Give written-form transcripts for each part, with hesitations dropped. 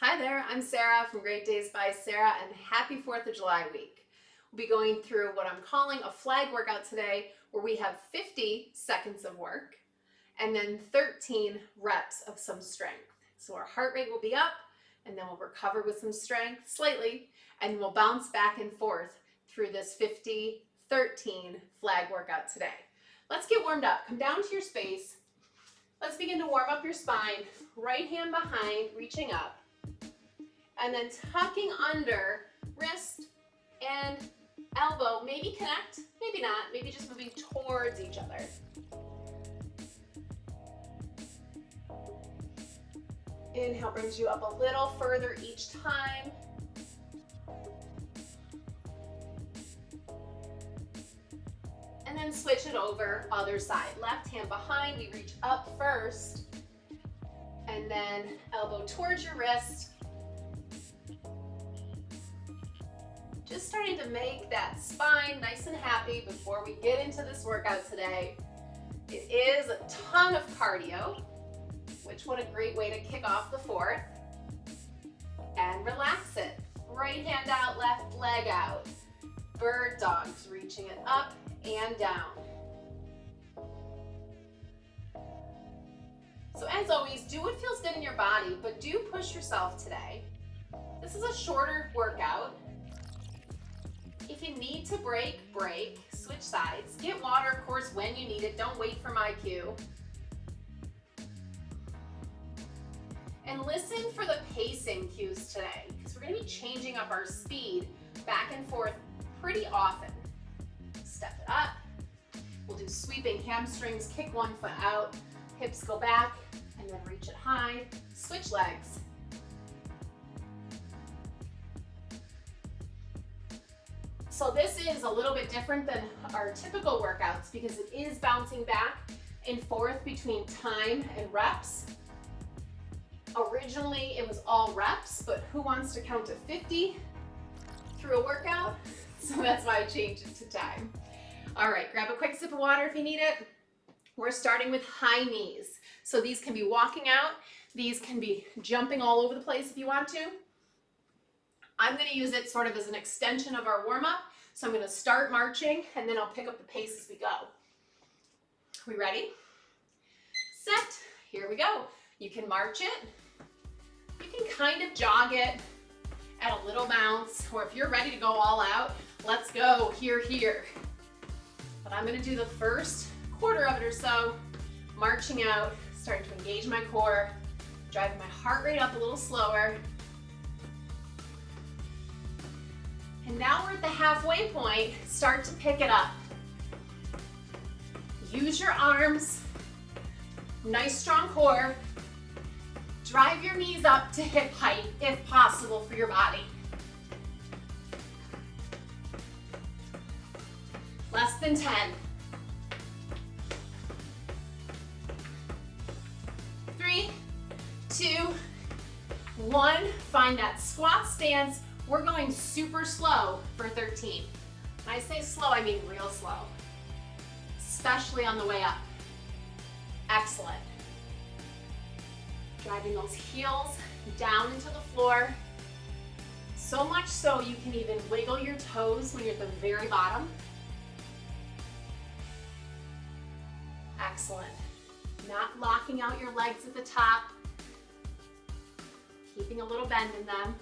Hi there, I'm Sarah from Great Days by Sarah, and happy 4th of July week. We'll be going through what I'm calling a flag workout today, where we have 50 seconds of work and then 13 reps of some strength. So our heart rate will be up, and then we'll recover with some strength slightly, and we'll bounce back and forth through this 50-13 flag workout today. Let's get warmed up. Come down to your space. Let's begin to warm up your spine. Right hand behind, reaching up. And then tucking under wrist and elbow. Maybe connect, maybe not. Maybe just moving towards each other. Inhale brings you up a little further each time. And then switch it over, other side. Left hand behind, we reach up first. And then elbow towards your wrist. Just starting to make that spine nice and happy before we get into this workout today. It is a ton of cardio, which what a great way to kick off the 4th. And relax it. Right hand out, left leg out. Bird dogs, reaching it up and down. So as always, do what feels good in your body, but do push yourself today. This is a shorter workout. If you need to break, switch sides. Get water, of course, when you need it. Don't wait for my cue. And listen for the pacing cues today, because we're going to be changing up our speed back and forth pretty often. Step it up. We'll do sweeping hamstrings, kick one foot out, hips go back, and then reach it high. Switch legs. So this is a little bit different than our typical workouts because it is bouncing back and forth between time and reps. Originally it was all reps, but who wants to count to 50 through a workout? So that's why I changed it to time. All right, grab a quick sip of water if you need it. We're starting with high knees. So these can be walking out. These can be jumping all over the place if you want to. I'm going to use it sort of as an extension of our warm-up. So I'm going to start marching and then I'll pick up the pace as we go. We ready? Set. Here we go. You can march it. You can kind of jog it at a little bounce, or if you're ready to go all out, let's go here. But I'm going to do the first quarter of it or so, marching out, starting to engage my core, driving my heart rate up a little slower. And now we're at the halfway point. Start to pick it up. Use your arms. Nice strong core. Drive your knees up to hip height if possible for your body. Less than 10. 3, 2, 1. Find that squat stance. We're going super slow for 13. When I say slow, I mean real slow, especially on the way up. Excellent. Driving those heels down into the floor. So much so you can even wiggle your toes when you're at the very bottom. Excellent. Not locking out your legs at the top. Keeping a little bend in them.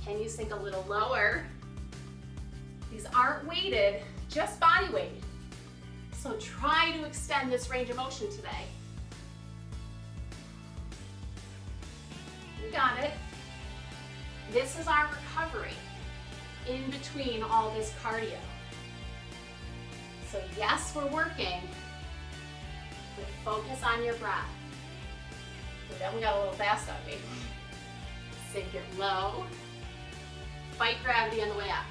Can you sink a little lower? These aren't weighted, just body weight. So try to extend this range of motion today. You got it. This is our recovery in between all this cardio. So yes, we're working, but focus on your breath. We definitely got a little fast on me. Sink it low. Fight gravity on the way up.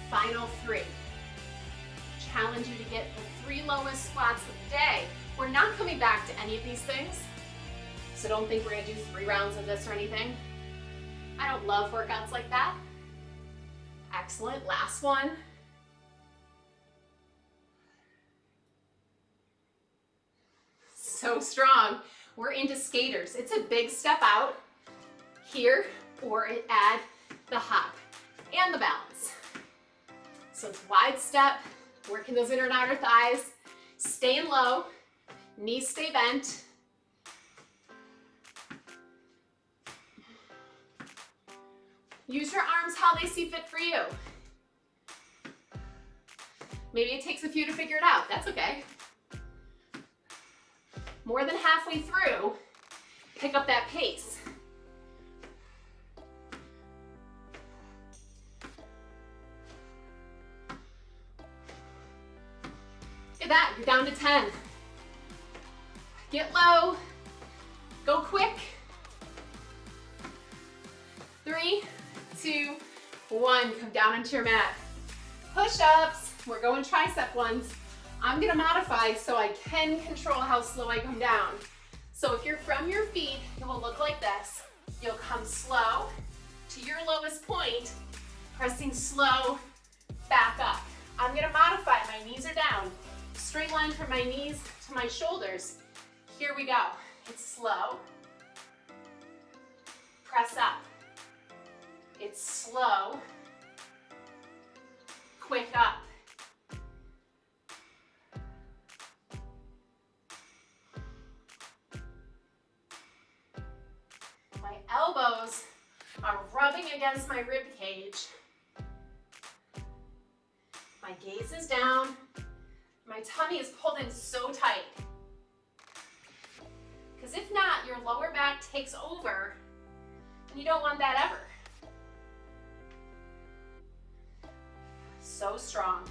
Final 3. Challenge you to get the 3 lowest squats of the day. We're not coming back to any of these things, so don't think we're gonna do 3 rounds of this or anything. I don't love workouts like that. Excellent, last one. So strong. We're into skaters. It's a big step out here, or add the hop and the balance. So it's wide step, working those inner and outer thighs, staying low, knees stay bent. Use your arms how they see fit for you. Maybe it takes a few to figure it out, that's okay. More than halfway through, pick up that pace. Look at that, you're down to 10. Get low, go quick. 3, 2, 1, come down into your mat. Push-ups, we're going tricep ones. I'm gonna modify so I can control how slow I come down. So if you're from your feet, it will look like this. You'll come slow to your lowest point, pressing slow back up. I'm gonna modify, my knees are down. Straight line from my knees to my shoulders. Here we go. It's slow. Press up. It's slow. Quick up. My elbows are rubbing against my rib cage. My gaze is down. My tummy is pulled in so tight. Because if not, your lower back takes over, and you don't want that ever. So strong.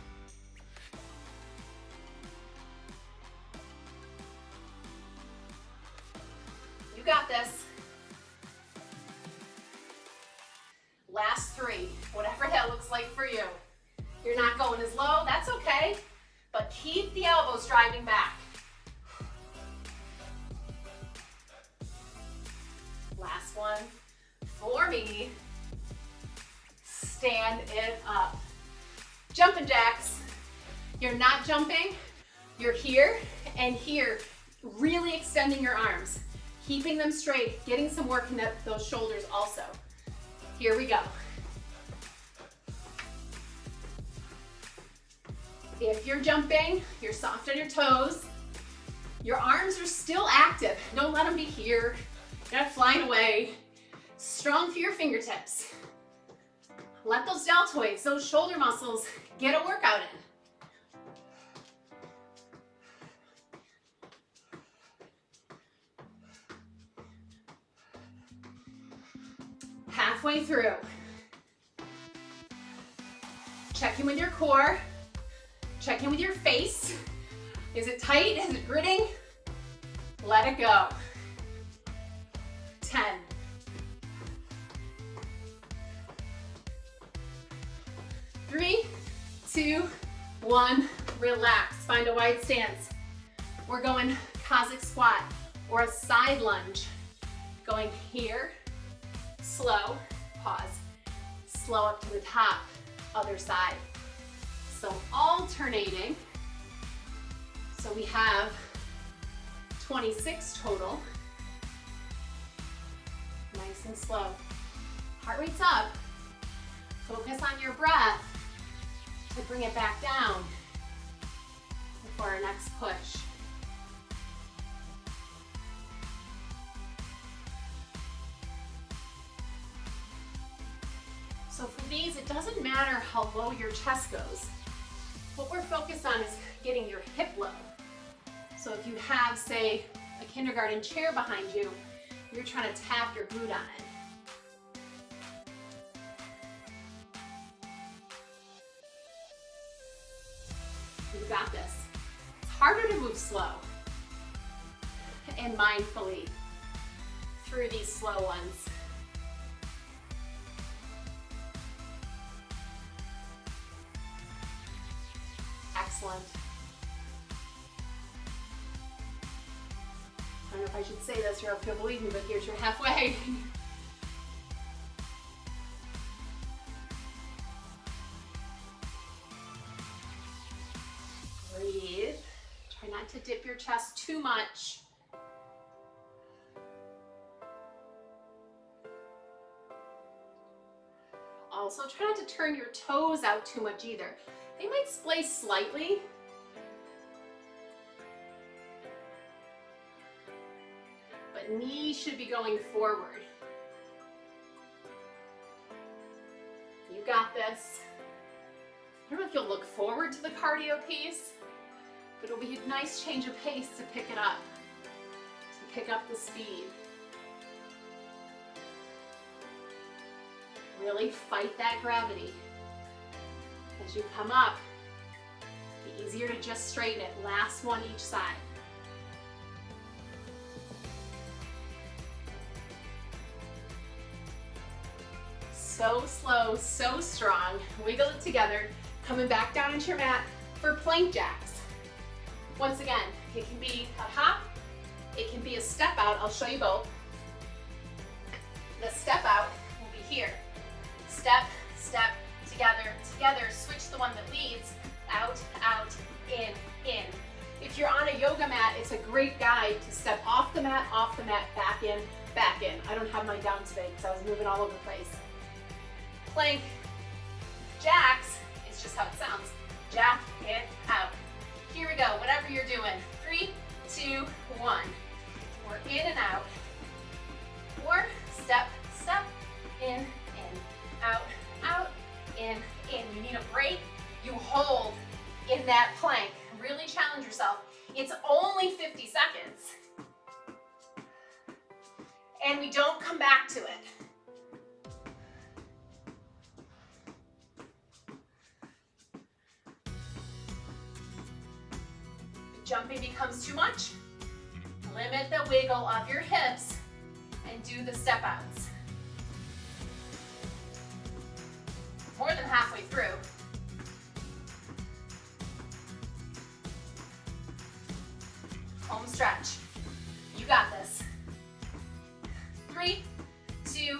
You got this. Last 3, whatever that looks like for you. You're not going as low, that's okay, but keep the elbows driving back. Last one for me. Stand it up. Jumping jacks. You're not jumping, you're here and here, really extending your arms, keeping them straight, getting some work in those shoulders also. Here we go. If you're jumping, you're soft on your toes. Your arms are still active. Don't let them be here. You're not flying away. Strong through your fingertips. Let those deltoids, those shoulder muscles, get a workout in. Halfway through. Check in with your core. Check in with your face. Is it tight? Is it gritting? Let it go. 10. 3, 2, 1, relax. Find a wide stance. We're going Cossack squat or a side lunge. Going here, slow, pause, slow up to the top, other side. So alternating. So we have 26 total. Nice and slow. Heart rate's up. Focus on your breath to bring it back down before our next push. So for these, it doesn't matter how low your chest goes. What we're focused on is getting your hip low. So if you have, say, a kindergarten chair behind you, you're trying to tap your glute on it. You got this. It's harder to move slow and mindfully through these slow ones. Excellent. I don't know if I should say this or if you'll believe me, but here's your halfway. to dip your chest too much. Also, try not to turn your toes out too much either. They might splay slightly. But knees should be going forward. You got this. I don't know if you'll look forward to the cardio piece, but it'll be a nice change of pace to pick it up, to pick up the speed. Really fight that gravity. As you come up, be easier to just straighten it. Last one each side. So slow, so strong. Wiggle it together. Coming back down into your mat for plank jacks. Once again, it can be a hop, it can be a step out. I'll show you both. The step out will be here. Step, step, together, together. Switch the one that leads. Out, out, in, in. If you're on a yoga mat, it's a great guide to step off the mat, back in, back in. I don't have mine down today because I was moving all over the place. Plank jacks is just how it sounds. Jack it out. Here we go, whatever you're doing. 3, 2, 1. We're in and out. Or step, step, in, out, out, in. You need a break, you hold in that plank. Really challenge yourself. It's only 50 seconds. And we don't come back to it. Jumping becomes too much, limit the wiggle of your hips and do the step outs. More than halfway through. Home stretch. You got this. 3, 2,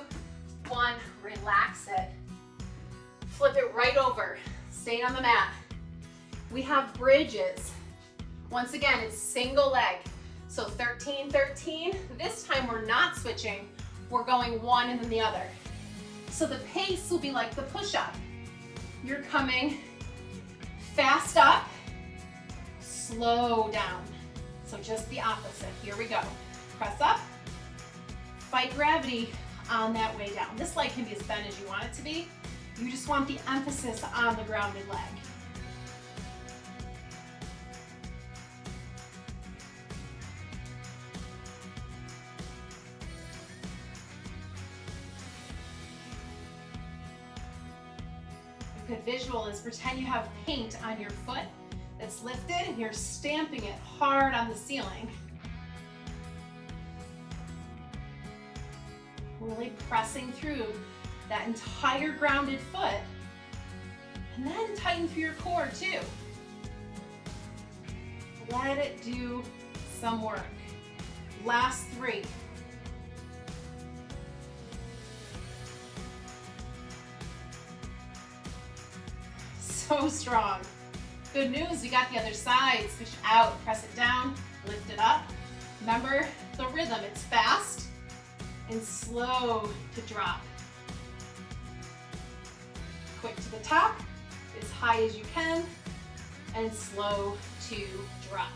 1, relax it. Flip it right over, stay on the mat. We have bridges. Once again, it's single leg. So 13, 13. This time we're not switching. We're going one and then the other. So the pace will be like the push-up. You're coming fast up, slow down. So just the opposite. Here we go. Press up, fight gravity on that way down. This leg can be as bent as you want it to be. You just want the emphasis on the grounded leg. Good visual is pretend you have paint on your foot that's lifted and you're stamping it hard on the ceiling. Really pressing through that entire grounded foot and then tighten through your core too. Let it do some work. Last 3. So strong. Good news, we got the other side. Switch out, press it down, lift it up. Remember the rhythm, it's fast and slow to drop. Quick to the top, as high as you can, and slow to drop.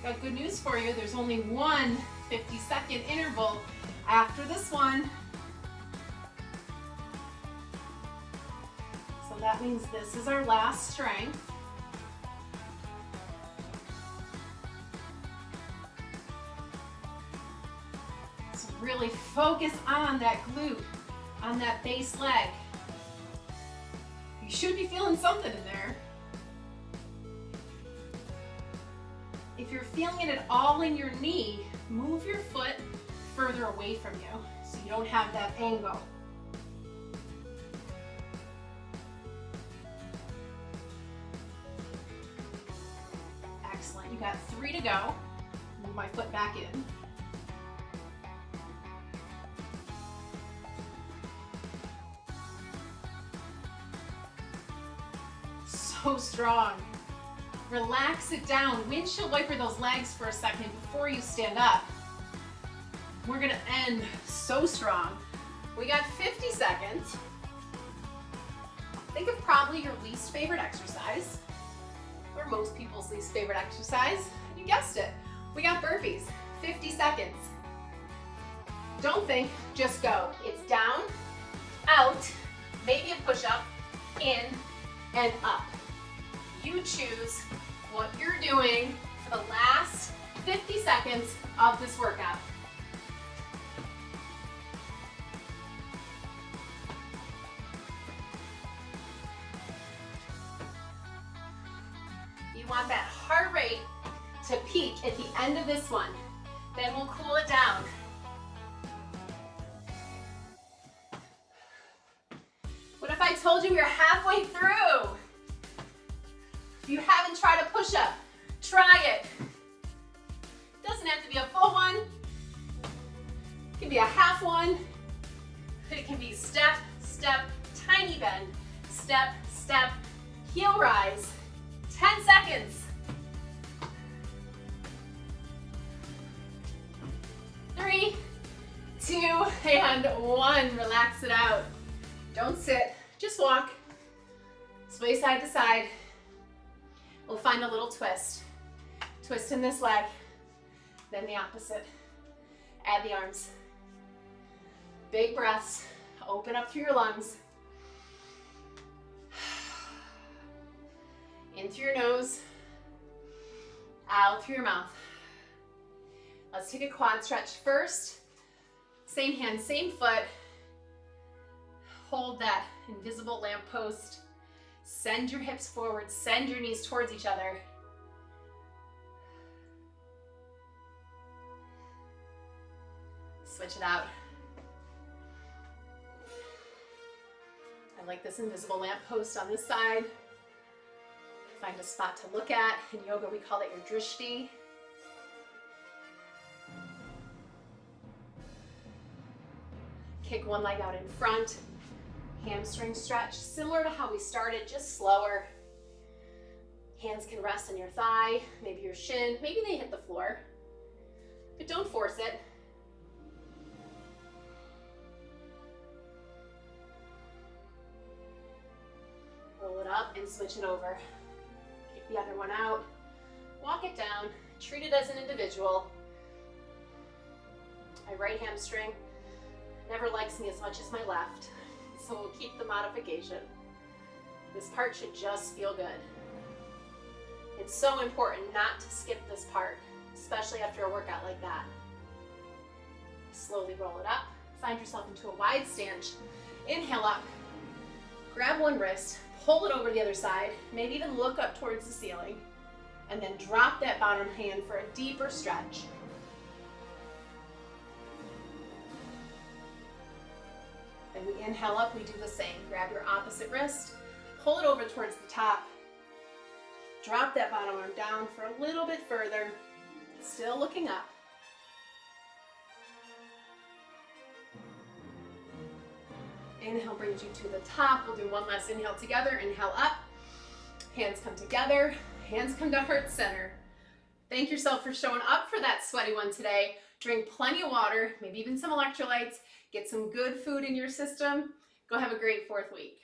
Got good news for you, there's only one 50-second interval after this one. That means this is our last strength. So really focus on that glute, on that base leg. You should be feeling something in there. If you're feeling it at all in your knee, move your foot further away from you so you don't have that angle. Excellent, you got 3 to go. Move my foot back in. so strong. Relax it down. Windshield wiper those legs for a second before you stand up. We're gonna end so strong. We got 50 seconds. Think of probably your least favorite exercise, or most people's least favorite exercise. You guessed it. We got burpees, 50 seconds. Don't think, just go. It's down, out, maybe a push-up, in, and up. You choose what you're doing for the last 50 seconds of this workout. You want that heart rate to peak at the end of this one. Then we'll cool it down. What if I told you we were halfway through? If you haven't tried a push-up, try it. It doesn't have to be a full one. It can be a half one. It can be step, step, tiny bend, step, step, heel rise. 10 seconds. 3, 2, and 1. Relax it out. Don't sit, just walk. Sway side to side. We'll find a little twist. Twist in this leg, then the opposite. Add the arms. Big breaths. Open up through your lungs. In through your nose, out through your mouth. Let's take a quad stretch first. Same hand, same foot. Hold that invisible lamppost. Send your hips forward, send your knees towards each other. Switch it out. I like this invisible lamppost on this side. Find a spot to look at. In yoga, we call it your drishti. Kick one leg out in front. Hamstring stretch, similar to how we started, just slower. Hands can rest on your thigh, maybe your shin, maybe they hit the floor, but don't force it. Roll it up and switch it over. Kick the other one out, walk it down, treat it as an individual. My right hamstring never likes me as much as my left. So we'll keep the modification. This part should just feel good. It's so important not to skip this part, especially after a workout like that. Slowly roll it up. Find yourself into a wide stance. Inhale up. Grab one wrist, pull it over the other side, maybe even look up towards the ceiling, and then drop that bottom hand for a deeper stretch. And we inhale up, we do the same. Grab your opposite wrist, pull it over towards the top, drop that bottom arm down for a little bit further, still looking up. Inhale brings you to the top. We'll do one last inhale together. Inhale up, hands come together, hands come to heart center. Thank yourself for showing up for that sweaty one today. Drink plenty of water, maybe even some electrolytes. Get some good food in your system. Go have a great 4th week.